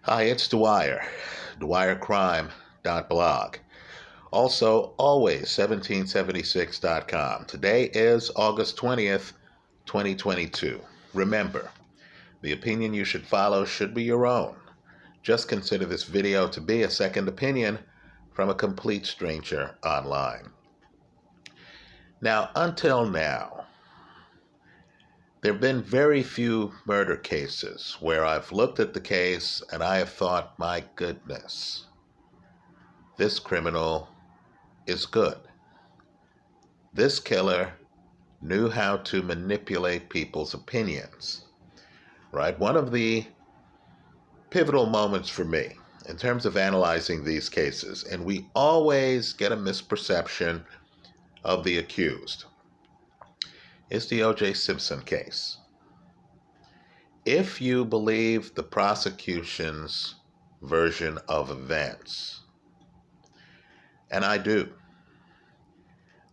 Hi, it's Dwyer, dwyercrime.blog. Also, always 1776.com. Today is August 20th, 2022. Remember, the opinion you should follow should be your own. Just consider this video to be a second opinion from a complete stranger online. Now, until now, there have been very few murder cases where I've looked at the case and I have thought, my goodness, this criminal is good. This killer knew how to manipulate people's opinions, right? One of the pivotal moments for me in terms of analyzing these cases, and we always get a misperception of the accused, is the O.J. Simpson case. If you believe the prosecution's version of events, and I do,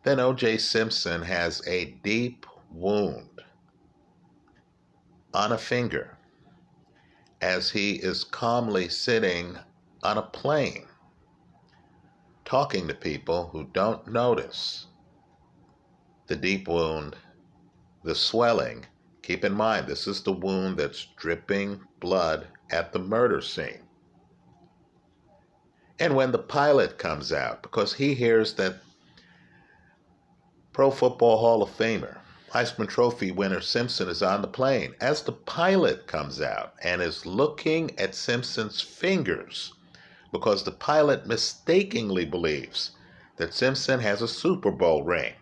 then O.J. Simpson has a deep wound on a finger as he is calmly sitting on a plane talking to people who don't notice the deep wound, the swelling. Keep in mind, this is the wound that's dripping blood at the murder scene. And when the pilot comes out, because he hears that Pro Football Hall of Famer, Heisman Trophy winner Simpson is on the plane, as the pilot comes out and is looking at Simpson's fingers, because the pilot mistakenly believes that Simpson has a Super Bowl ring.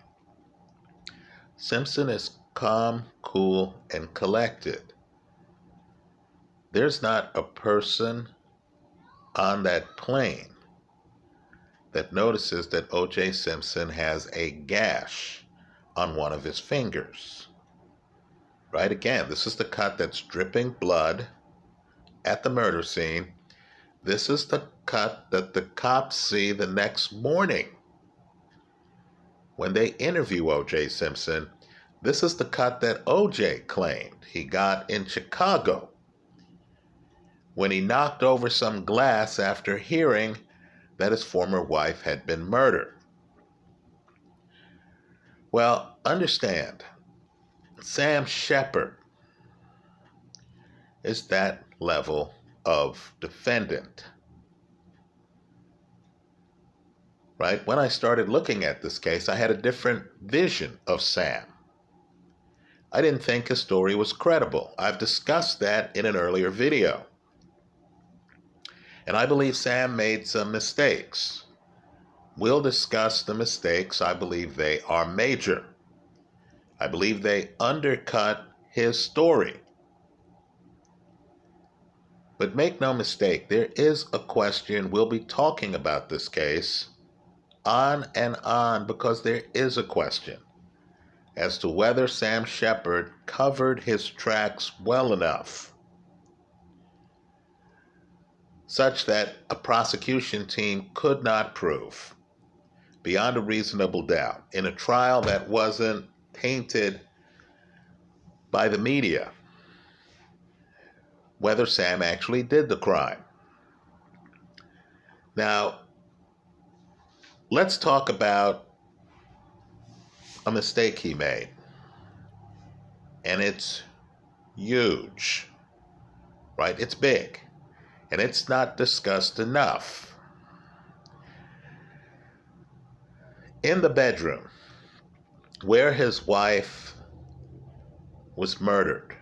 Simpson is calm, cool, and collected. There's not a person on that plane that notices that O.J. Simpson has a gash on one of his fingers. Right? Again, this is the cut that's dripping blood at the murder scene. This is the cut that the cops see the next morning when they interview O.J. Simpson. This is the cut that O.J. claimed he got in Chicago when he knocked over some glass after hearing that his former wife had been murdered. Well, understand, Sam Sheppard is that level of defendant. Right? When I started looking at this case, I had a different vision of Sam. I didn't think his story was credible. I've discussed that in an earlier video. And I believe Sam made some mistakes. We'll discuss the mistakes. I believe they are major. I believe they undercut his story. But make no mistake, there is a question. We'll be talking about this case on and on because there is a question as to whether Sam Sheppard covered his tracks well enough such that a prosecution team could not prove beyond a reasonable doubt in a trial that wasn't tainted by the media whether Sam actually did the crime. Now, let's talk about a mistake he made. And it's huge, right? It's big. And it's not discussed enough. In the bedroom where his wife was murdered,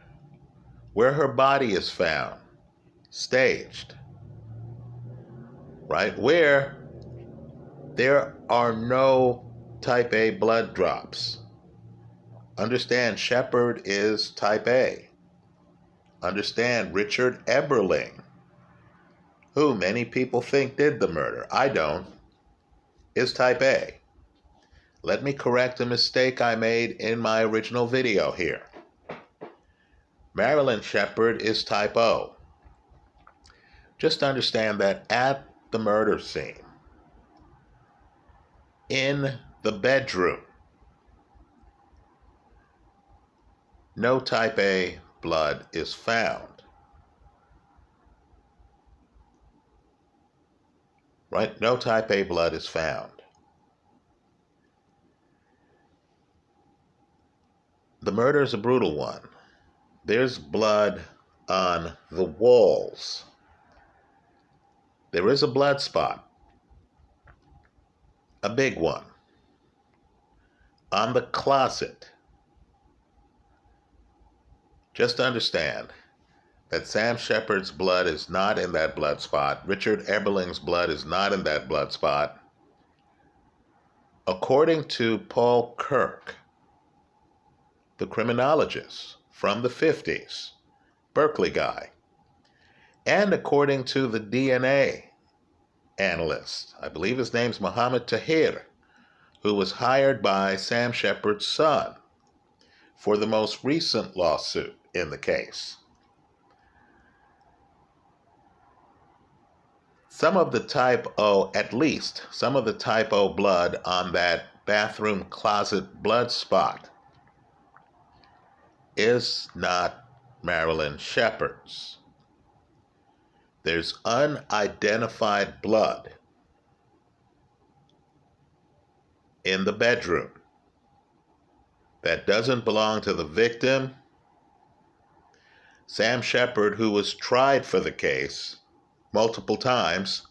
where her body is found, staged, right? Where there are no type A blood drops. Understand, Sheppard is type A. Understand, Richard Eberling, who many people think did the murder, I don't, is type A. Let me correct a mistake I made in my original video here. Marilyn Sheppard is type O. Just understand that at the murder scene, in the bedroom, no type A blood is found. right? No type A blood is found. The murder is a brutal one. There's blood on the walls. There is a blood spot, a big one, on the closet. Just understand that Sam Sheppard's blood is not in that blood spot. Richard Eberling's blood is not in that blood spot. According to Paul Kirk, the criminologist from the 50s, Berkeley guy, and according to the DNA analyst, I believe his name's Mohammed Tahir, who was hired by Sam Sheppard's son for the most recent lawsuit in the case. Some of the type O, at least some of the type O blood on that bathroom closet blood spot is not Marilyn Sheppard's. There's unidentified blood in the bedroom that doesn't belong to the victim, Sam Sheppard, who was tried for the case multiple times,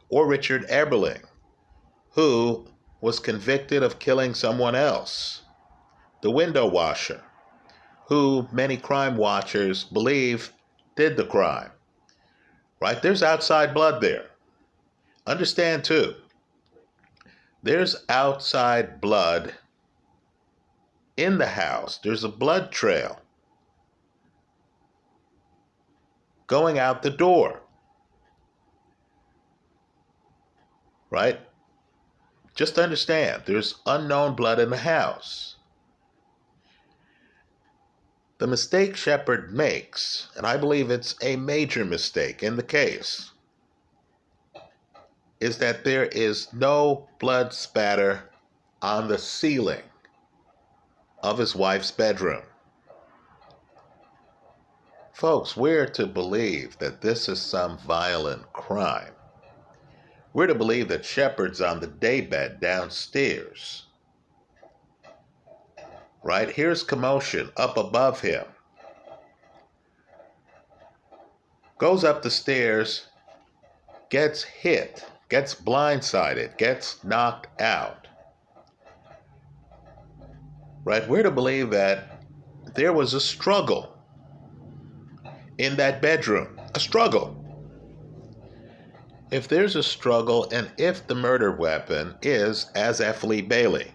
or Richard Eberling, who was convicted of killing someone else, the window washer, who many crime watchers believe did the crime. Right? There's outside blood there. Understand, too, there's outside blood in the house. There's a blood trail going out the door. Right? Just understand, there's unknown blood in the house. The mistake Sheppard makes, and I believe it's a major mistake in the case, is that there is no blood spatter on the ceiling of his wife's bedroom. Folks, we're to believe that this is some violent crime. We're to believe that Sheppard's on the daybed downstairs. Right? Here's commotion up above him. Goes up the stairs, gets hit, gets blindsided, gets knocked out. Right? We're to believe that there was a struggle in that bedroom. A struggle. If there's a struggle, and if the murder weapon is, as F. Lee Bailey,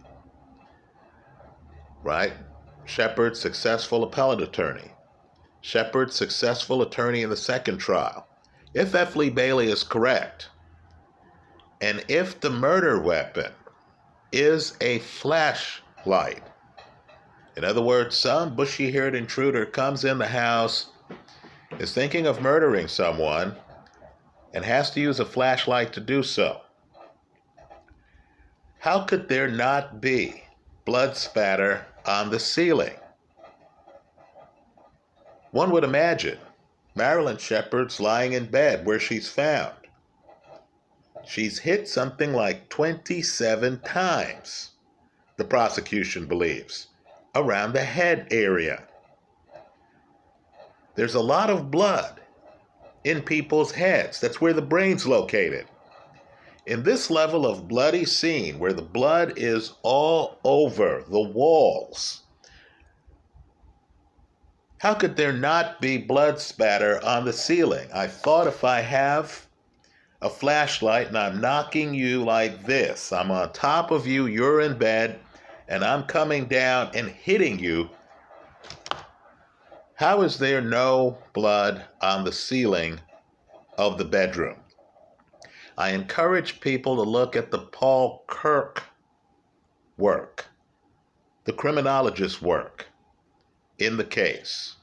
right? Sheppard's successful appellate attorney. Sheppard's successful attorney in the second trial. If F. Lee Bailey is correct, and if the murder weapon is a flashlight, in other words, some bushy-haired intruder comes in the house, is thinking of murdering someone, and has to use a flashlight to do so, how could there not be blood spatter on the ceiling? One would imagine Marilyn Sheppard's lying in bed where she's found. She's hit something like 27 times, the prosecution believes, around the head area. There's a lot of blood in people's heads. That's where the brain's located. In this level of bloody scene, where the blood is all over the walls, how could there not be blood spatter on the ceiling? I thought if I have a flashlight and I'm knocking you like this, I'm on top of you, you're in bed, and I'm coming down and hitting you, how is there no blood on the ceiling of the bedroom? I encourage people to look at the Paul Kirk work, the criminologist's work in the case.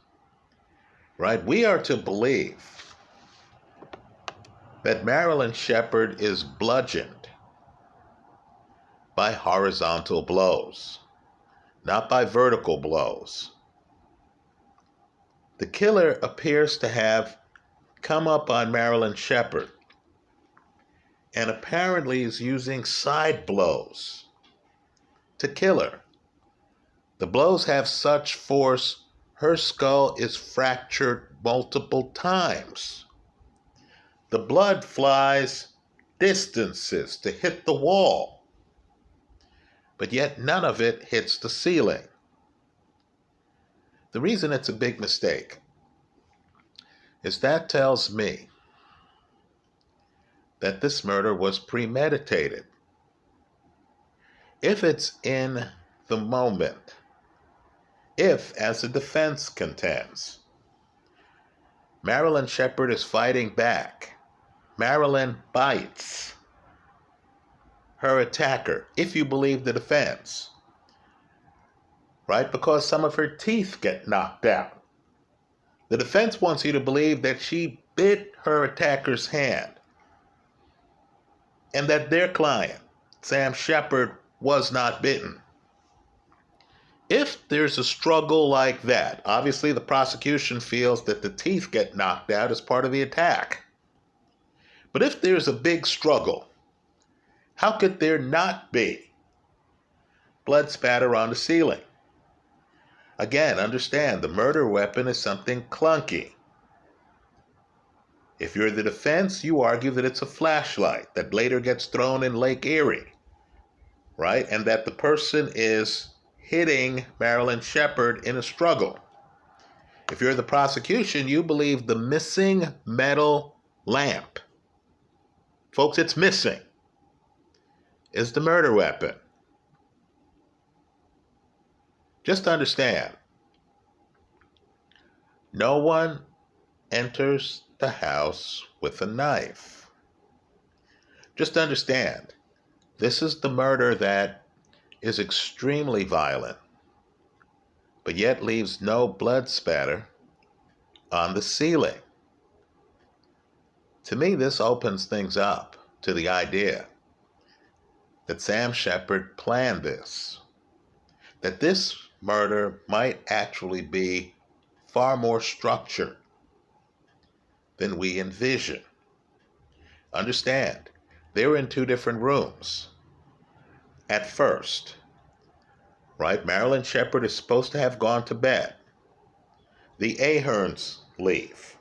Right? We are to believe that Marilyn Sheppard is bludgeoned by horizontal blows, not by vertical blows. The killer appears to have come up on Marilyn Sheppard and apparently is using side blows to kill her. The blows have such force, her skull is fractured multiple times. The blood flies distances to hit the wall, but yet none of it hits the ceiling. The reason it's a big mistake is that tells me that this murder was premeditated. If it's in the moment, if, as the defense contends, Marilyn Sheppard is fighting back, Marilyn bites her attacker, if you believe the defense, right? Because some of her teeth get knocked out. The defense wants you to believe that she bit her attacker's hand and that their client, Sam Sheppard, was not bitten. If there's a struggle like that, obviously the prosecution feels that the teeth get knocked out as part of the attack. But if there's a big struggle, how could there not be blood spatter on the ceiling? Again, understand, the murder weapon is something clunky. If you're the defense, you argue that it's a flashlight that later gets thrown in Lake Erie, right? And that the person is hitting Marilyn Sheppard in a struggle. If you're the prosecution, you believe the missing metal lamp, folks, it's missing, is the murder weapon. Just understand, no one enters the house with a knife. Just understand, this is the murder that is extremely violent, but yet leaves no blood spatter on the ceiling. To me, this opens things up to the idea that Sam Sheppard planned this, that this murder might actually be far more structured than we envision. Understand, they were in two different rooms at first, right? Marilyn Sheppard is supposed to have gone to bed. The Aherns leave.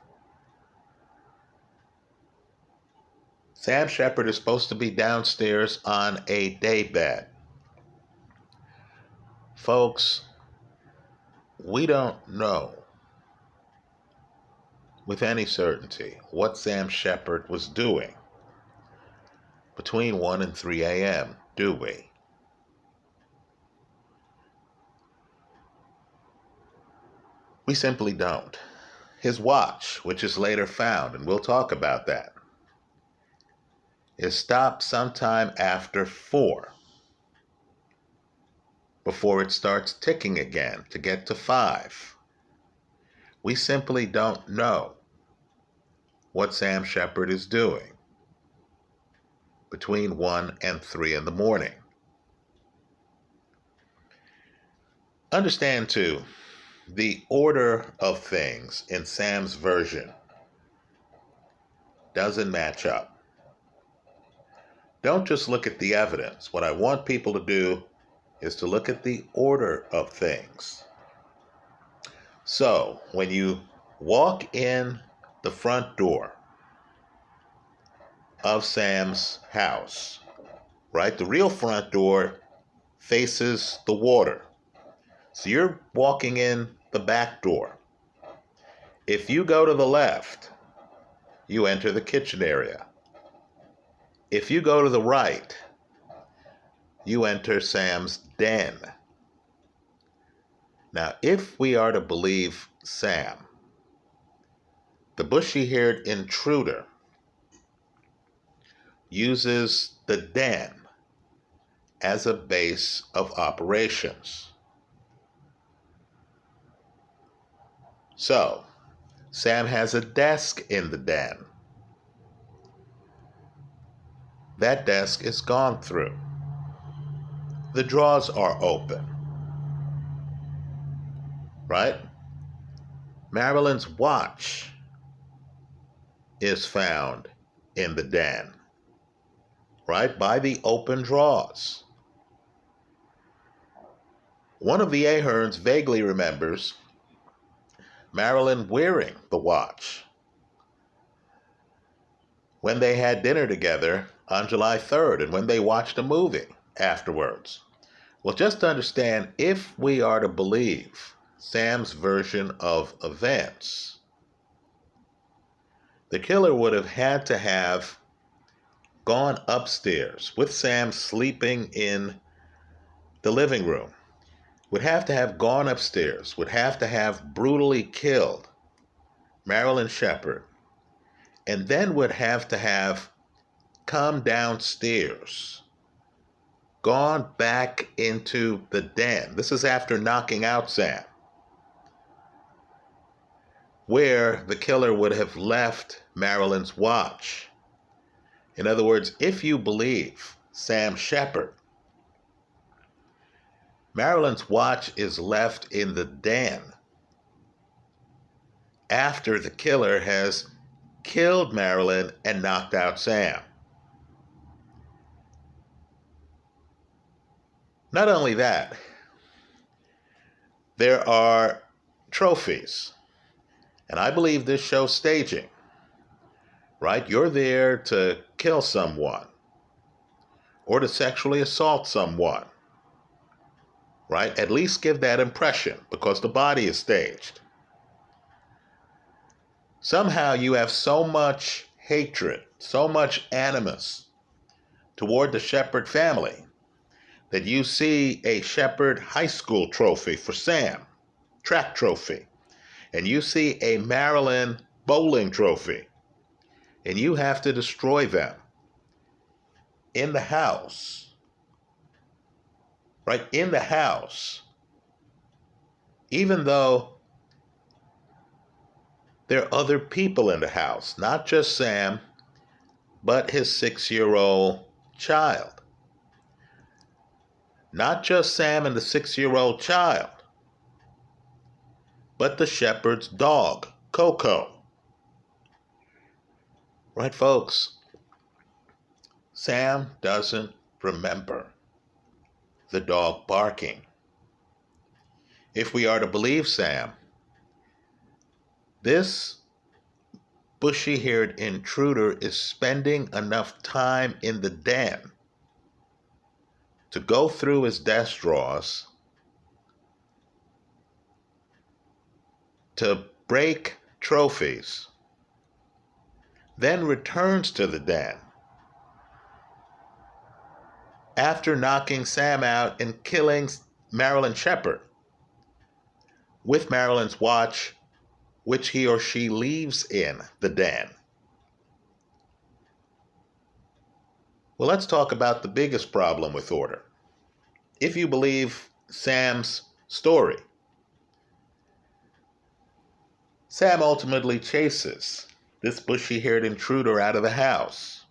Sam Sheppard is supposed to be downstairs on a daybed. Folks, we don't know with any certainty what Sam Sheppard was doing between 1 and 3 a.m., do we? We simply don't. His watch, which is later found, and we'll talk about that, is stopped sometime after 4, before it starts ticking again to get to 5. We simply don't know what Sam Sheppard is doing between 1 and 3 in the morning. Understand, too, the order of things in Sam's version doesn't match up. Don't just look at the evidence. What I want people to do is to look at the order of things. So, when you walk in the front door of Sam's house, right, the real front door faces the water. So you're walking in the back door. If you go to the left, you enter the kitchen area. If you go to the right, you enter Sam's den. Now, if we are to believe Sam, the bushy-haired intruder uses the den as a base of operations. So, Sam has a desk in the den. That desk is gone through. The drawers are open, right? Marilyn's watch is found in the den. right, by the open drawers. One of the Aherns vaguely remembers Marilyn wearing the watch when they had dinner together on July 3rd and when they watched a movie afterwards. Well, just to understand, if we are to believe Sam's version of events, the killer would have had to have gone upstairs with Sam sleeping in the living room, would have to have gone upstairs, would have to have brutally killed Marilyn Sheppard, and then would have to have come downstairs, gone back into the den. This is after knocking out Sam, where the killer would have left Marilyn's watch. In other words, if you believe Sam Sheppard, Marilyn's watch is left in the den after the killer has killed Marilyn and knocked out Sam. Not only that, there are trophies. And I believe this shows staging, right? You're there to kill someone or to sexually assault someone, right? At least give that impression because the body is staged. Somehow you have so much hatred, so much animus toward the Sheppard family that you see a Sheppard High School trophy for Sam, track trophy, and you see a Marilyn bowling trophy, and you have to destroy them in the house, right? In the house, even though there are other people in the house, not just Sam, but his 6-year-old child. Not just Sam and the 6-year-old child, but the Sheppard's dog, Coco. Right, folks? Sam doesn't remember the dog barking. If we are to believe Sam, this bushy-haired intruder is spending enough time in the den to go through his desk drawers, to break trophies, then returns to the den after knocking Sam out and killing Marilyn Sheppard with Marilyn's watch, which he or she leaves in the den. Well, let's talk about the biggest problem with order. If you believe Sam's story, Sam ultimately chases this bushy-haired intruder out of the house,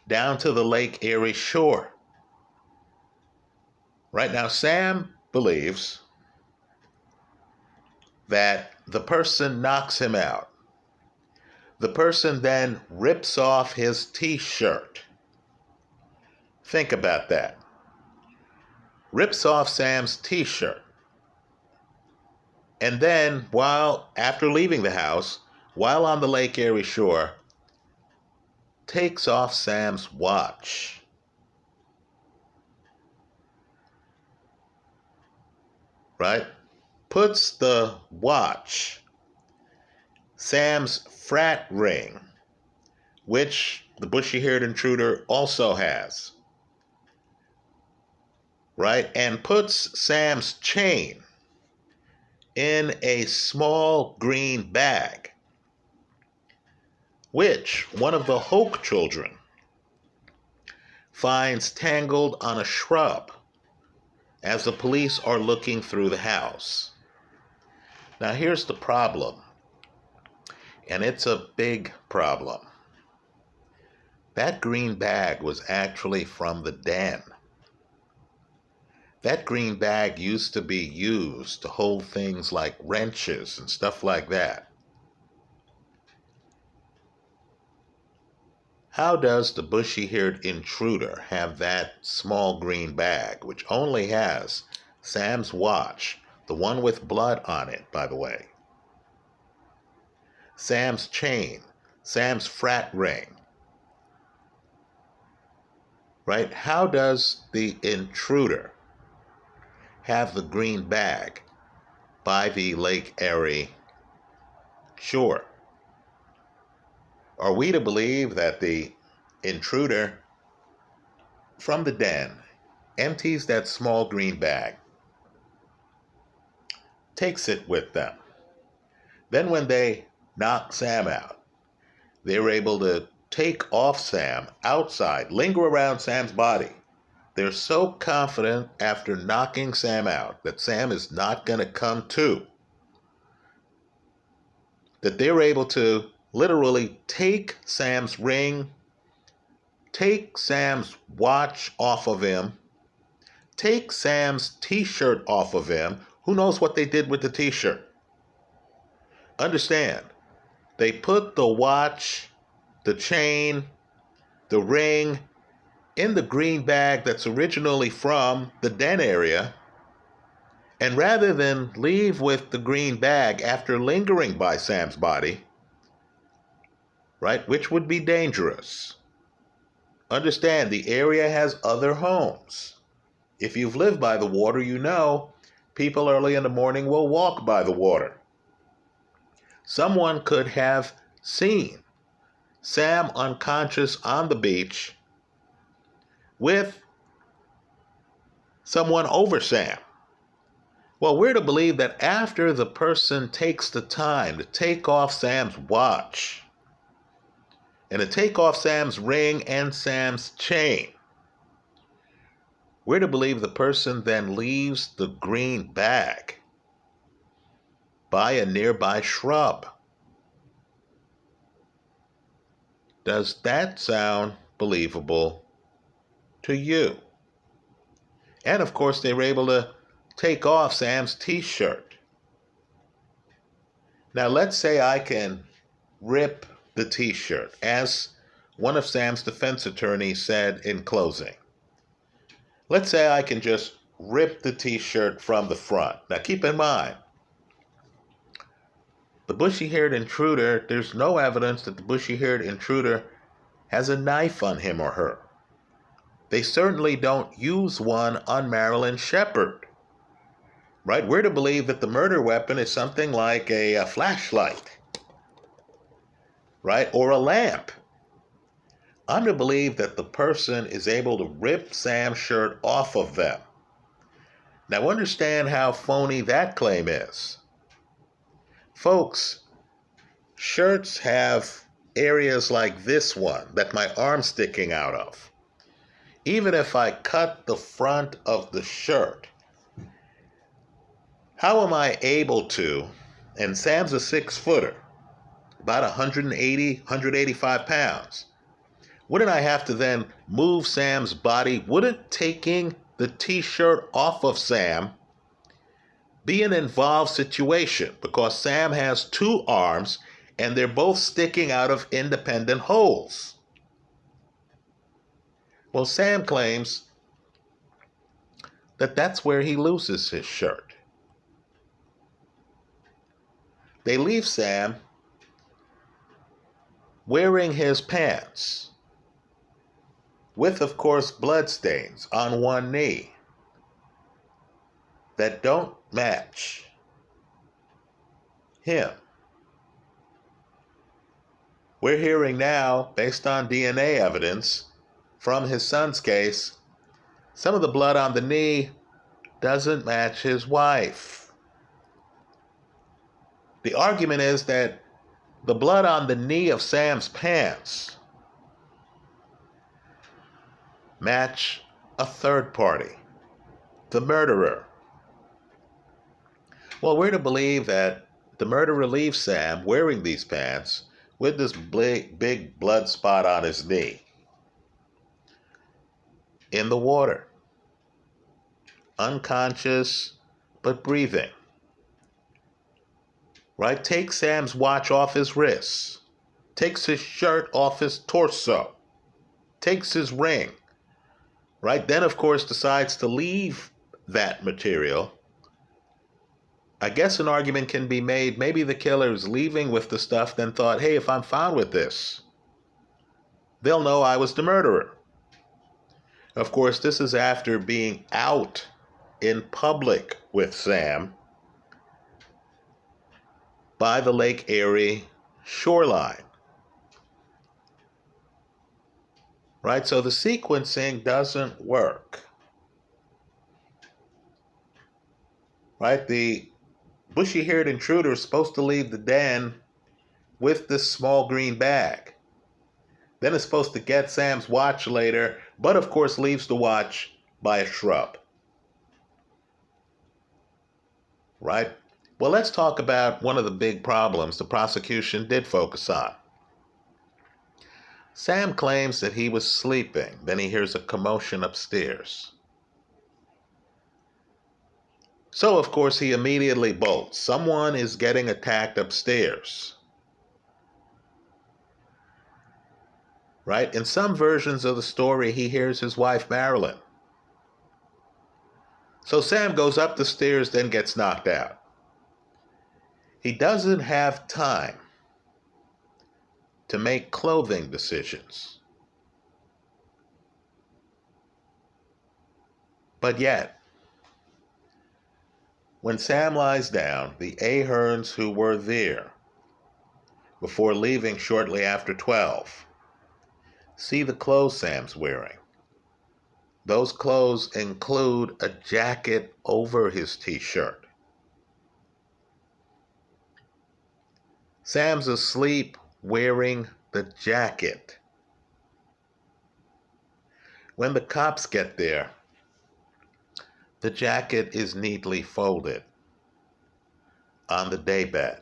down to the Lake Erie shore. Right now, Sam believes that the person knocks him out. The person then rips off his t-shirt. Think about that. Rips off Sam's t-shirt. And then, after leaving the house, while on the Lake Erie shore, takes off Sam's watch. Right? Puts the watch, Sam's frat ring, which the bushy-haired intruder also has, right? And puts Sam's chain in a small green bag, which one of the Hoke children finds tangled on a shrub as the police are looking through the house. Now here's the problem, and it's a big problem. That green bag was actually from the den. That green bag used to be used to hold things like wrenches and stuff like that. How does the bushy-haired intruder have that small green bag, which only has Sam's watch, the one with blood on it, by the way, Sam's chain, Sam's frat ring, right? How does the intruder have the green bag by the Lake Erie shore? Are we to believe that the intruder from the den empties that small green bag, takes it with them? Then when they knock Sam out, they're able to take off Sam outside, linger around Sam's body. They're so confident after knocking Sam out that Sam is not going to come to, that they're able to literally take Sam's ring, take Sam's watch off of him, take Sam's t-shirt off of him. Who knows what they did with the t-shirt? Understand, they put the watch, the chain, the ring in the green bag that's originally from the den area, and rather than leave with the green bag after lingering by Sam's body, right, which would be dangerous. Understand, the area has other homes. If you've lived by the water, you know people early in the morning will walk by the water. Someone could have seen Sam unconscious on the beach with someone over Sam. Well, we're to believe that after the person takes the time to take off Sam's watch and to take off Sam's ring and Sam's chain, we're to believe the person then leaves the green bag by a nearby shrub. Does that sound believable to you? And of course, they were able to take off Sam's t-shirt. Now, let's say I can rip the t-shirt, as one of Sam's defense attorneys said in closing. Let's say I can just rip the t-shirt from the front. Now, keep in mind, the bushy-haired intruder, there's no evidence that the bushy-haired intruder has a knife on him or her. They certainly don't use one on Marilyn Sheppard, right? We're to believe that the murder weapon is something like a flashlight, right? Or a lamp. I'm to believe that the person is able to rip Sam's shirt off of them. Now understand how phony that claim is. Folks, shirts have areas like this one that my arm's sticking out of. Even if I cut the front of the shirt, how am I able to, and Sam's a 6-footer, about 180, 185 pounds. Wouldn't I have to then move Sam's body? Wouldn't taking the t-shirt off of Sam be an involved situation? Because Sam has 2 arms and they're both sticking out of independent holes. Well, Sam claims that that's where he loses his shirt. They leave Sam wearing his pants with, of course, bloodstains on one knee that don't match him. We're hearing now, based on DNA evidence from his son's case, some of the blood on the knee doesn't match his wife. The argument is that the blood on the knee of Sam's pants match a third party, the murderer. Well, we're to believe that the murderer leaves Sam wearing these pants with this big blood spot on his knee in the water, unconscious but breathing. Right? Takes Sam's watch off his wrists, takes his shirt off his torso, takes his ring, right? Then, of course, decides to leave that material. I guess an argument can be made, maybe the killer is leaving with the stuff, then thought, hey, if I'm found with this, they'll know I was the murderer. Of course, this is after being out in public with Sam by the Lake Erie shoreline. Right? So the sequencing doesn't work. Right? The bushy-haired intruder is supposed to leave the den with this small green bag. Then is supposed to get Sam's watch later, but of course leaves the watch by a shrub. Right? Well, let's talk about one of the big problems the prosecution did focus on. Sam claims that he was sleeping. Then he hears a commotion upstairs. So, of course, he immediately bolts. Someone is getting attacked upstairs. Right? In some versions of the story, he hears his wife, Marilyn. So Sam goes up the stairs, then gets knocked out. He doesn't have time to make clothing decisions. But yet, when Sam lies down, the Aherns who were there before leaving shortly after 12 see the clothes Sam's wearing. Those clothes include a jacket over his t-shirt. Sam's asleep wearing the jacket. When the cops get there, the jacket is neatly folded on the daybed.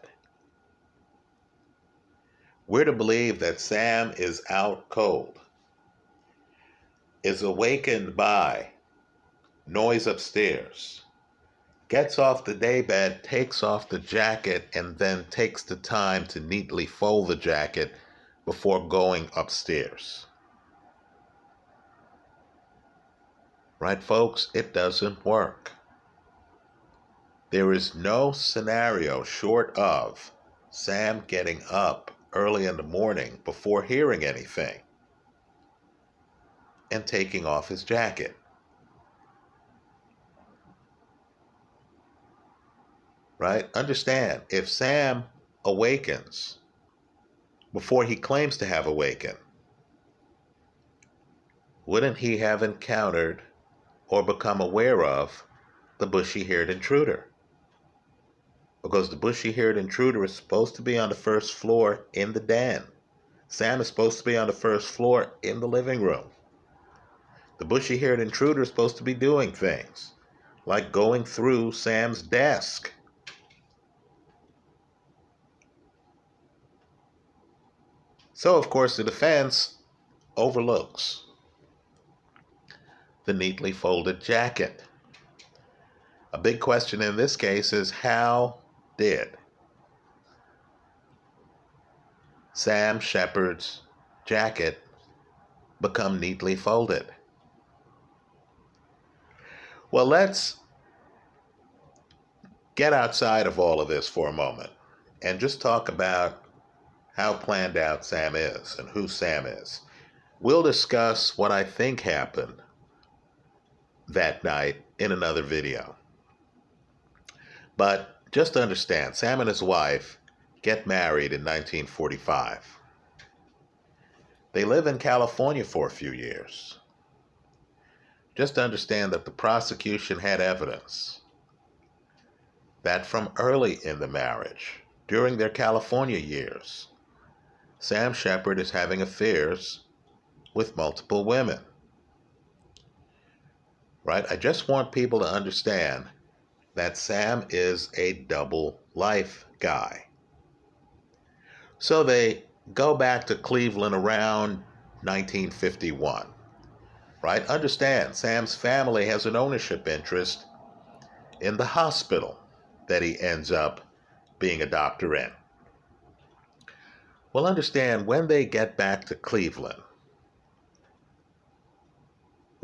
We're to believe that Sam is out cold, is awakened by noise upstairs, gets off the daybed, takes off the jacket, and then takes the time to neatly fold the jacket before going upstairs. Right, folks? It doesn't work. There is no scenario short of Sam getting up early in the morning before hearing anything and taking off his jacket. Right? Understand, if Sam awakens before he claims to have awakened, wouldn't he have encountered or become aware of the bushy-haired intruder? Because the bushy-haired intruder is supposed to be on the first floor in the den. Sam is supposed to be on the first floor in the living room. The bushy-haired intruder is supposed to be doing things like going through Sam's desk. So, of course, the defense overlooks the neatly folded jacket. A big question in this case is, how did Sam Sheppard's jacket become neatly folded? Well, let's get outside of all of this for a moment and just talk about how planned out Sam is and who Sam is. We'll discuss what I think happened that night in another video. But just to understand, Sam and his wife get married in 1945. They live in California for a few years. Just to understand that the prosecution had evidence that from early in the marriage, during their California years, Sam Sheppard is having affairs with multiple women. Right? I just want people to understand that Sam is a double life guy. So they go back to Cleveland around 1951. Right? Understand, Sam's family has an ownership interest in the hospital that he ends up being a doctor in. Well, understand, when they get back to Cleveland,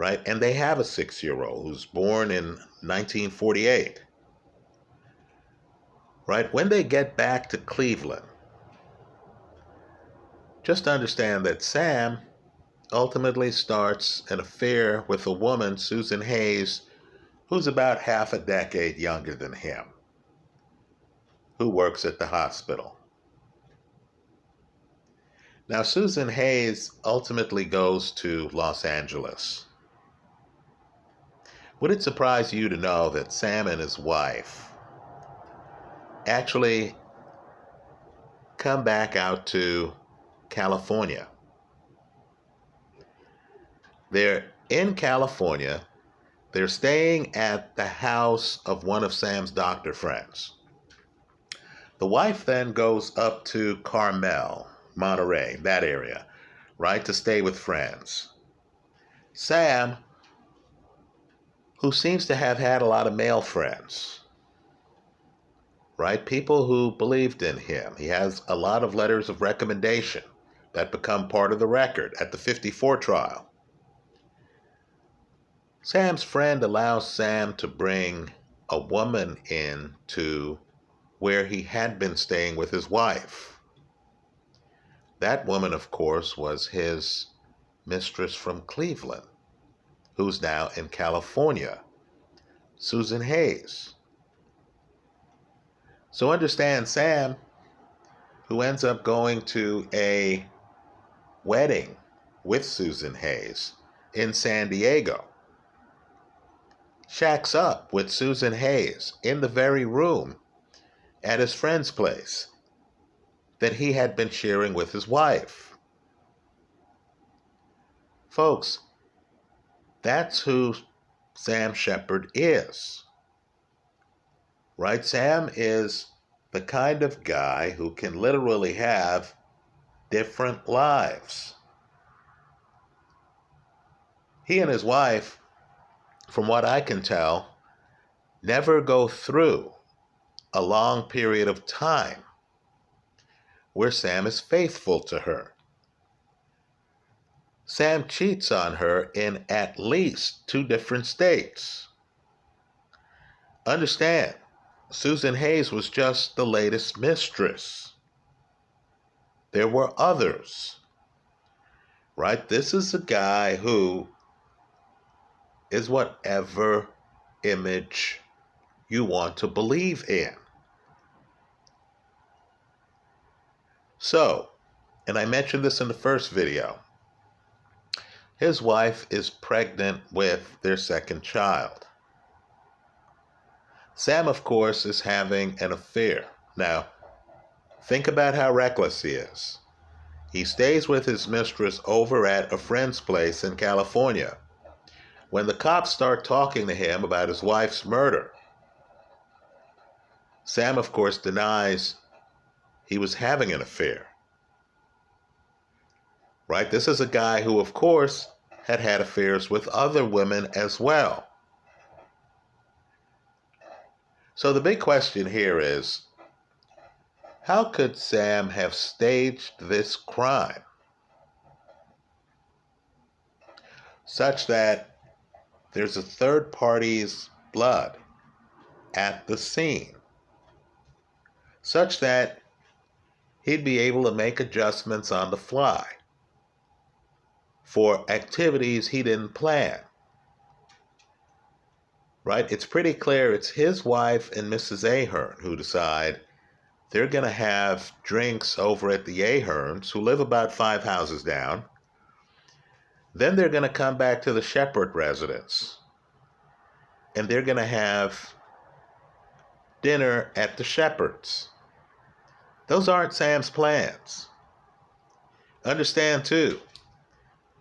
right? And they have a 6-year-old who's born in 1948, right? When they get back to Cleveland, just understand that Sam ultimately starts an affair with a woman, Susan Hayes, who's about half a decade younger than him, who works at the hospital. Now, Susan Hayes ultimately goes to Los Angeles. Would it surprise you to know that Sam and his wife actually come back out to California? They're in California. They're staying at the house of one of Sam's doctor friends. The wife then goes up to Carmel, Monterey, that area, right, to stay with friends. Sam, who seems to have had a lot of male friends, right, people who believed in him. He has a lot of letters of recommendation that become part of the record at the 54 trial. Sam's friend allows Sam to bring a woman in to where he had been staying with his wife. That woman, of course, was his mistress from Cleveland, who's now in California, Susan Hayes. So understand, Sam, who ends up going to a wedding with Susan Hayes in San Diego, shacks up with Susan Hayes in the very room at his friend's place that he had been sharing with his wife. Folks, that's who Sam Sheppard is. Right? Sam is the kind of guy who can literally have different lives. He and his wife, from what I can tell, never go through a long period of time where Sam is faithful to her. Sam cheats on her in at least 2 different states. Understand, Susan Hayes was just the latest mistress. There were others, right? This is a guy who is whatever image you want to believe in. So, and I mentioned this in the first video, his wife is pregnant with their second child. Sam, of course, is having an affair. Now, think about how reckless he is. He stays with his mistress over at a friend's place in California. When the cops start talking to him about his wife's murder, Sam, of course, denies he was having an affair. Right? This is a guy who, of course, had had affairs with other women as well. So the big question here is, how could Sam have staged this crime such that there's a third party's blood at the scene, such that he'd be able to make adjustments on the fly for activities he didn't plan? Right? It's pretty clear it's his wife and Mrs. Ahern who decide they're going to have drinks over at the Aherns, who live about 5 houses down. Then they're going to come back to the Sheppard residence, and they're going to have dinner at the Sheppards. Those aren't Sam's plans. Understand, too,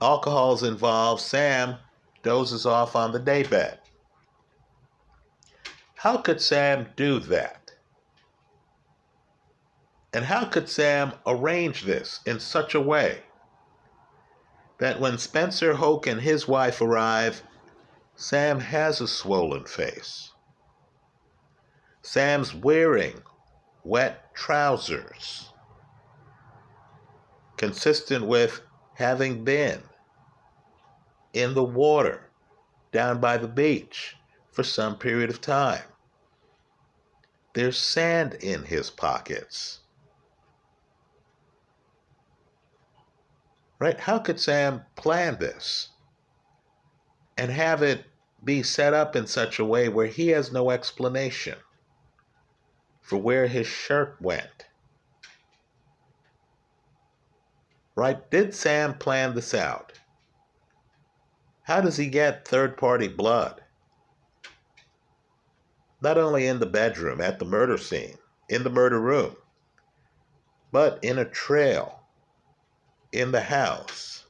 alcohol's involved. Sam dozes off on the daybed. How could Sam do that? And how could Sam arrange this in such a way that when Spencer Hoke and his wife arrive, Sam has a swollen face? Sam's wearing wet trousers, consistent with having been in the water down by the beach for some period of time. There's sand in his pockets. Right? How could Sam plan this and have it be set up in such a way where he has no explanation for where his shirt went? Right? Did Sam plan this out? How does he get third-party blood? Not only in the bedroom, at the murder scene, in the murder room, but in a trail, in the house.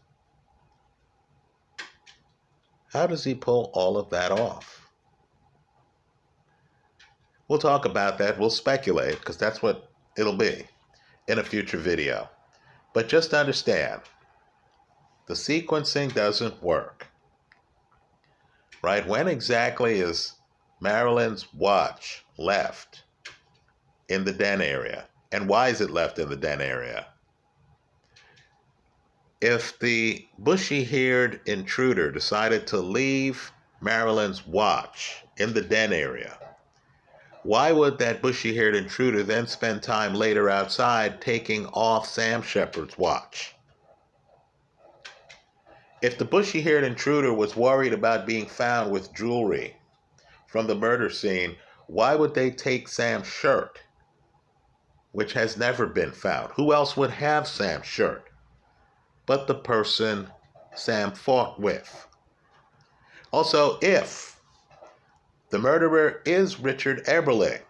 How does he pull all of that off? We'll talk about that. We'll speculate, because that's what it'll be in a future video. But just understand, the sequencing doesn't work. Right? When exactly is Marilyn's watch left in the den area? And why is it left in the den area? If the bushy-haired intruder decided to leave Marilyn's watch in the den area, why would that bushy-haired intruder then spend time later outside taking off Sam Sheppard's watch? If the bushy-haired intruder was worried about being found with jewelry from the murder scene, why would they take Sam's shirt, which has never been found? Who else would have Sam's shirt but the person Sam fought with? Also, if the murderer is Richard Eberling,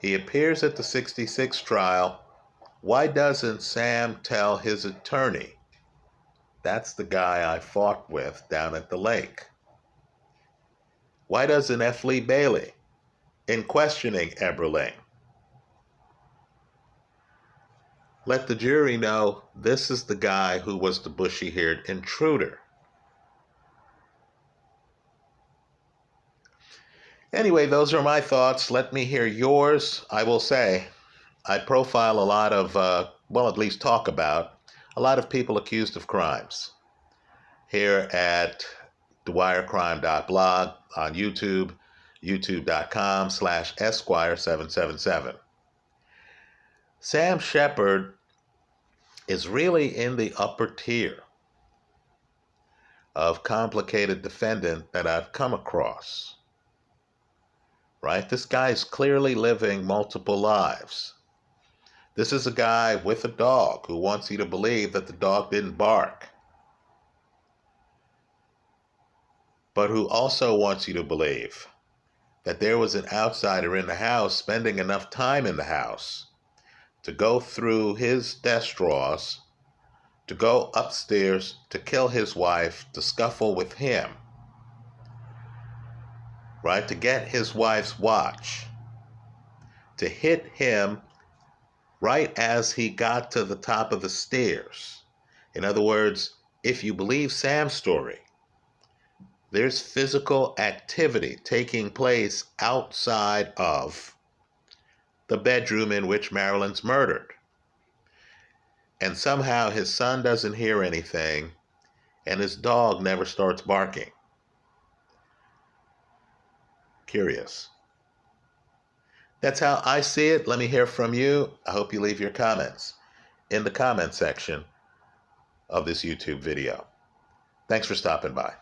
he appears at the 66 trial, why doesn't Sam tell his attorney, that's the guy I fought with down at the lake? Why doesn't F. Lee Bailey, in questioning Eberling, let the jury know this is the guy who was the bushy-haired intruder? Anyway, those are my thoughts. Let me hear yours. I will say, I profile a lot of, at least talk about, a lot of people accused of crimes here at dwyercrime.blog, on YouTube, youtube.com/Esquire777. Sam Sheppard is really in the upper tier of complicated defendant that I've come across. Right? This guy is clearly living multiple lives. This is a guy with a dog who wants you to believe that the dog didn't bark, but who also wants you to believe that there was an outsider in the house spending enough time in the house to go through his desk drawers, to go upstairs, to kill his wife, to scuffle with him, right? To get his wife's watch, to hit him right as he got to the top of the stairs. In other words, if you believe Sam's story, there's physical activity taking place outside of the bedroom in which Marilyn's murdered. And somehow his son doesn't hear anything, and his dog never starts barking. Curious. That's how I see it. Let me hear from you. I hope you leave your comments in the comment section of this YouTube video. Thanks for stopping by.